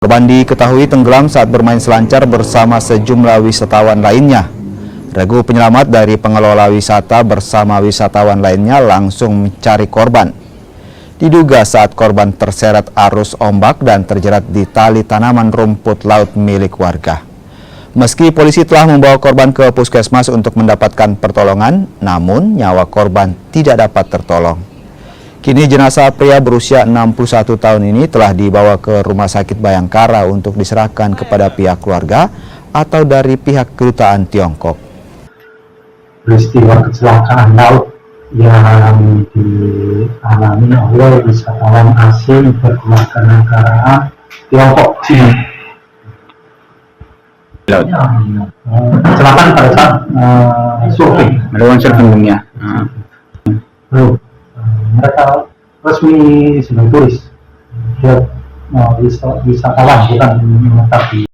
Korban diketahui tenggelam saat bermain selancar bersama sejumlah wisatawan lainnya. Regu penyelamat dari pengelola wisata bersama wisatawan lainnya langsung mencari korban. Diduga saat korban terseret arus ombak dan terjerat di tali tanaman rumput laut milik warga. Meski polisi telah membawa korban ke puskesmas untuk mendapatkan pertolongan, namun nyawa korban tidak dapat tertolong. Kini jenazah pria berusia 61 tahun ini telah dibawa ke Rumah Sakit Bayangkara untuk diserahkan kepada pihak keluarga atau dari pihak kedutaan Tiongkok. Peristiwa kecelakaan laut yang dialami oleh wisatawan asing berkeluarga negaraan Tiongkok. Kecelakaan pada saat surfing. Melakukan surfing dunia. Mereka resmi sebagai turis, wisatawan bukan menetap di